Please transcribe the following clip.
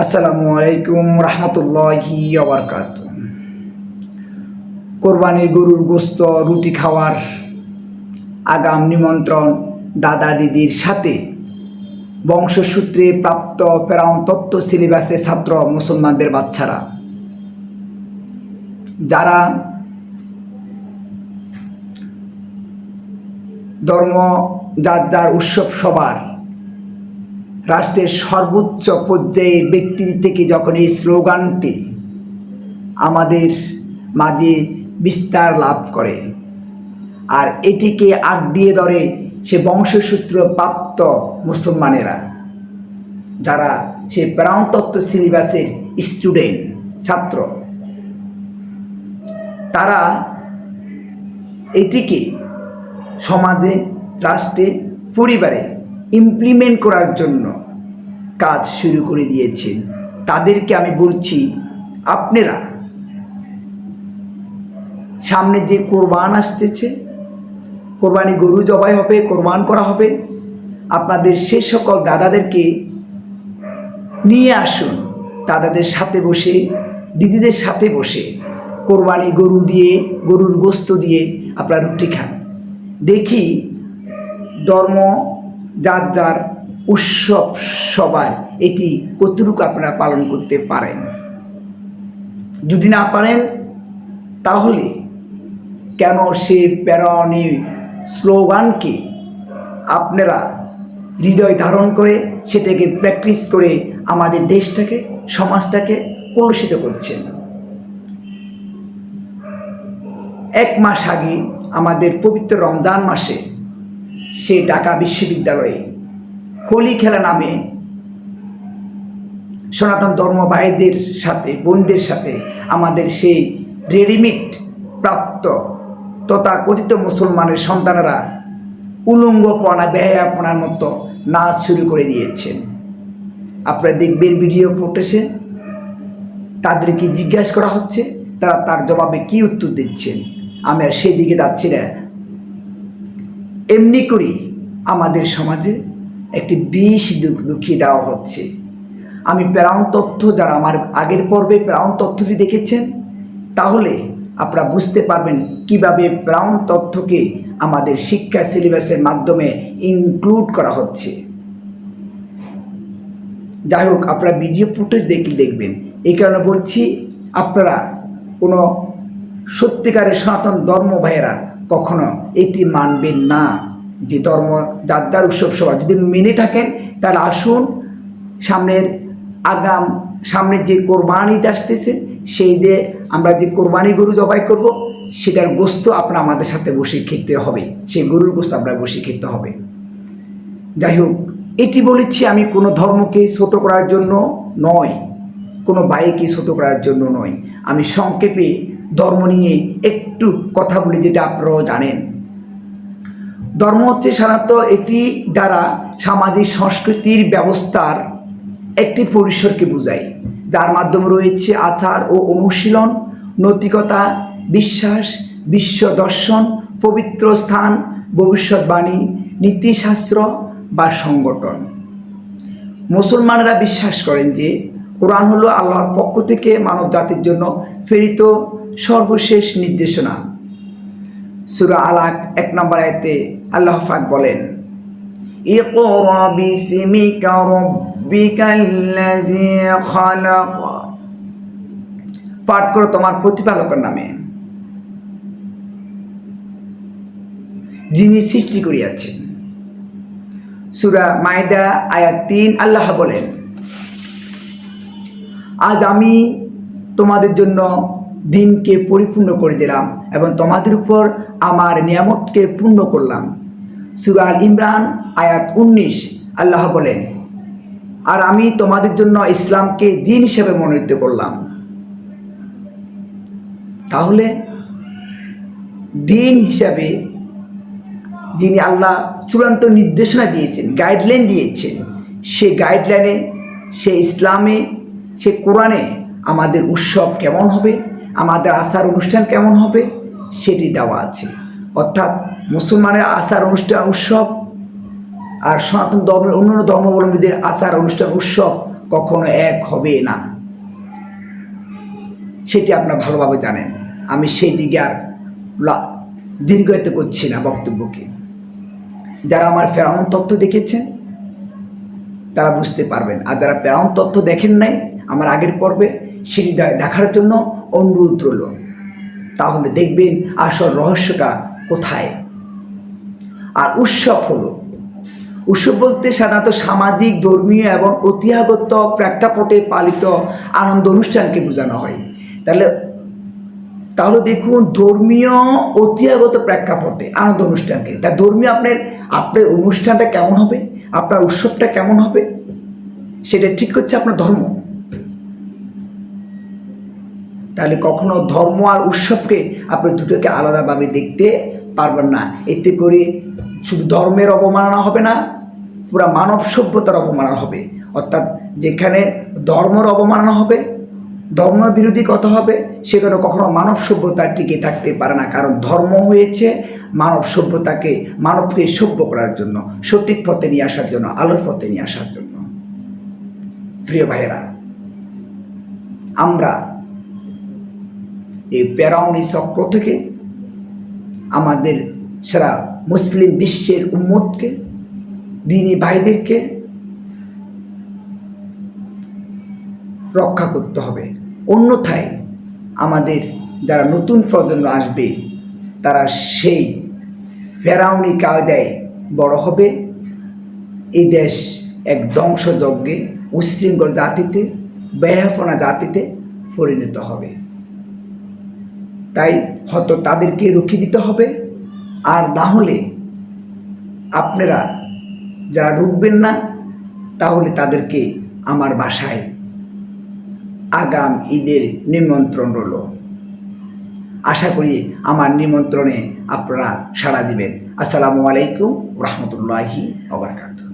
আসসালামু আলাইকুম রহমতুল্লাহি ওয়াবারাকাতু। কোরবানির গরুর গোস্ত রুটি খাওয়ার আগাম নিমন্ত্রণ দাদা দিদির সাথে বংশসূত্রে প্রাপ্ত ফেরাউন তত্ত্ব সিলেবাসের ছাত্র মুসলমানদের বাচ্চারা, যারা ধর্ম যার যার উৎসব সবার রাষ্ট্রের সর্বোচ্চ পর্যায়ের ব্যক্তি থেকে যখন এই স্লোগানটি আমাদের মাঝে বিস্তার লাভ করে আর এটিকে আঁকড়িয়ে ধরে সে বংশসূত্র প্রাপ্ত মুসলমানেরা, যারা সে ফেরাউন তত্ত্ব সিলেবাসের স্টুডেন্ট ছাত্র, তারা এটিকে সমাজে, রাষ্ট্রে, পরিবারে ইমপ্লিমেন্ট করার জন্য কাজ শুরু করে দিয়েছেন। তাদেরকে আমি বলছি, আপনারা সামনে যে কোরবান আসতেছে, কোরবানি গরু জবাই হবে, কোরবান করা হবে, আপনাদের সে সকল দাদাদেরকে নিয়ে আসুন, দাদাদের সাথে বসে, দিদিদের সাথে বসে কোরবানি গরু দিয়ে, গরুর গোস্ত দিয়ে আপনারা রুটি খান। দেখি ধর্ম যার যার উৎসব সবার এটি কতটুকু আপনারা পালন করতে পারেন। যদি না পারেন তাহলে কেন সে প্রেরণী স্লোগানকে আপনারা হৃদয় ধারণ করে সেটাকে প্র্যাকটিস করে আমাদের দেশটাকে, সমাজটাকে কলুষিত করছেন। এক মাস আগে আমাদের পবিত্র রমজান মাসে সে ঢাকা বিশ্ববিদ্যালয়ে হোলি খেলা নামে সনাতন ধর্ম ভাইদের সাথে, বোনদের সাথে আমাদের সেই রেডিমেড প্রাপ্ত তথাকথিত মুসলমানের সন্তানেরা উলঙ্গপনা, বেহায়াপনার মতো নাচ শুরু করে দিয়েছেন। আপনারা দেখবেন ভিডিও ফুটেজে তাদেরকে জিজ্ঞাসা করা হচ্ছে, তারা তার জবাবে কি উত্তর দিচ্ছেন। আমি আর সেই দিকে যাচ্ছি না। এমনি করে আমাদের সমাজে একটি বিষ ঢুকিয়ে দেওয়া হচ্ছে। আমি ফেরাউন তথ্য, যারা আমার আগের পর্বে ফেরাউন তথ্যটি দেখেছেন, তাহলে আপনারা বুঝতে পারবেন কিভাবে ফেরাউন তথ্যকে আমাদের শিক্ষা সিলেবাসের মাধ্যমে ইনক্লুড করা হচ্ছে। যাই হোক, আপনারা ভিডিও ফুটেজ দেখবেন। এই কারণে বলছি, আপনারা কোনো সত্যিকারের সনাতন ধর্ম ভাইয়েরা কখনো এটি মানবেন না যে ধর্ম যার যার উৎসব সভা যদি মেনে থাকেন, তাহলে আসুন সামনের যে কোরবানি ঈদ আসতেছে, সেই দিয়ে আমরা যে কোরবানি গরু জবাই করব, সেটার গোস্ত আপনারা আমাদের সাথে বসে খেতে হবে, সেই গরুর গোস্ত আপনারা বসে খেতে হবে। যাই হোক, এটি বলেছি আমি কোনো ধর্মকে ছোট করার জন্য নয়, কোনো ভাইকে ছোট করার জন্য নয়। আমি সংক্ষেপে ধর্ম নিয়ে একটু কথা বলি, যেটা আপনারাও জানেন। ধর্ম হচ্ছে সাধারণত এটি দ্বারা সামাজিক সংস্কৃতির ব্যবস্থার একটি পরিসরকে বোঝায়, যার মাধ্যমে রয়েছে আচার ও অনুশীলন, নৈতিকতা, বিশ্বাস, বিশ্ব দর্শন, পবিত্র স্থান, ভবিষ্যৎবাণী, নীতিশাস্ত্র বা সংগঠন। মুসলমানরা বিশ্বাস করেন যে কোরআন হলো আল্লাহর পক্ষ থেকে মানব জাতির জন্য প্রেরিত সর্বশেষ নির্দেশনা। সূরা আলাক 1 নম্বর আয়াতে আল্লাহ পাক বলেন, ইকরা বিসমিকা রাব্বিকাল্লাযী খালাক, পাঠ করো তোমার প্রতিপালকের নামে, যিনি সৃষ্টি করিয়াছেন। সূরা মাইদা আয়াত 3 আল্লাহ বলেন, আজ আমি তোমাদের জন্য দিনকে পরিপূর্ণ করে দিলাম এবং তোমাদের উপর আমার নিয়ামতকে পূর্ণ করলাম। সূরা আল ইমরান আয়াত 19 আল্লাহ বলেন, আর আমি তোমাদের জন্য ইসলামকে দিন হিসেবে মনোনীত করলাম। তাহলে দিন হিসাবে যিনি আল্লাহ চূড়ান্ত নির্দেশনা দিয়েছেন, গাইডলাইন দিয়েছেন, সে গাইডলাইনে, সে ইসলামে, সে কোরআনে আমাদের উৎসব কেমন হবে, আমাদের আচার অনুষ্ঠান কেমন হবে, সেটি দেওয়া আছে। অর্থাৎ মুসলমানের আচার অনুষ্ঠান, উৎসব আর সনাতন ধর্মের অন্যান্য ধর্মাবলম্বীদের আচার অনুষ্ঠান, উৎসব কখনো এক হবে না, সেটি আপনারা ভালোভাবে জানেন। আমি সেই দিকে আর দীর্ঘায়িত করছি না বক্তব্যকে। যারা আমার ফেরাউন তত্ত্ব দেখেছেন তারা বুঝতে পারবেন, আর যারা ফেরাউন তত্ত্ব দেখেন নাই আমার আগের পর্বে, সেটি দেখার জন্য অনুরোধ রইল। তাহলে দেখবেন আসল রহস্যটা কোথায়। আর উৎসব হলো, উৎসব বলতে সাধারণত সামাজিক, ধর্মীয় এবং ঐতিহ্যগত প্রেক্ষাপটে পালিত আনন্দ অনুষ্ঠানকে বোঝানো হয়। তাহলে দেখুন, ধর্মীয় ঐতিহ্যগত প্রেক্ষাপটে আনন্দ অনুষ্ঠানকে, তা ধর্মীয় আপনার অনুষ্ঠানটা কেমন হবে, আপনার উৎসবটা কেমন হবে, সেটা ঠিক হচ্ছে আপনার ধর্ম। তাহলে কখনো ধর্ম আর উৎসবকে আপনি দুটোকে আলাদাভাবে দেখতে পারবেন না। এতে করে শুধু ধর্মের অবমাননা হবে না, পুরা মানব সভ্যতার অবমাননা হবে। অর্থাৎ যেখানে ধর্মের অবমাননা হবে, ধর্ম বিরোধী কথা হবে, সেখানে কখনো মানব সভ্যতা টিকে থাকতে পারে না। কারণ ধর্ম হয়েছে মানবকে সভ্য করার জন্য, সঠিক পথে নিয়ে আসার জন্য, আলোর পথে নিয়ে আসার জন্য। প্রিয় ভাইয়েরা, আমরা এই ফেরাউনি চক্র থেকে আমাদের সারা মুসলিম বিশ্বের উম্মতকে, দ্বীনি ভাইদেরকে রক্ষা করতে হবে। অন্যথায় আমাদের যারা নতুন প্রজন্ম আসবে তারা সেই ফেরাউনি কায়দায় বড় হবে। এই দেশ এক ধ্বংসযজ্ঞে, উশৃঙ্খল জাতিতে, বেহাফনা জাতিতে পরিণত হবে। তাই হয়তো তাদেরকে রুখে দিতে হবে। আর না হলে আপনারা যারা রুখবেন না, তাহলে তাদেরকে আমার বাসায় আগাম ঈদের নিমন্ত্রণ রইল। আশা করি আমার নিমন্ত্রণে আপনারা সাড়া দিবেন। আসসালামু আলাইকুম রহমতুল্লাহি ওয়া বারাকাতুহু।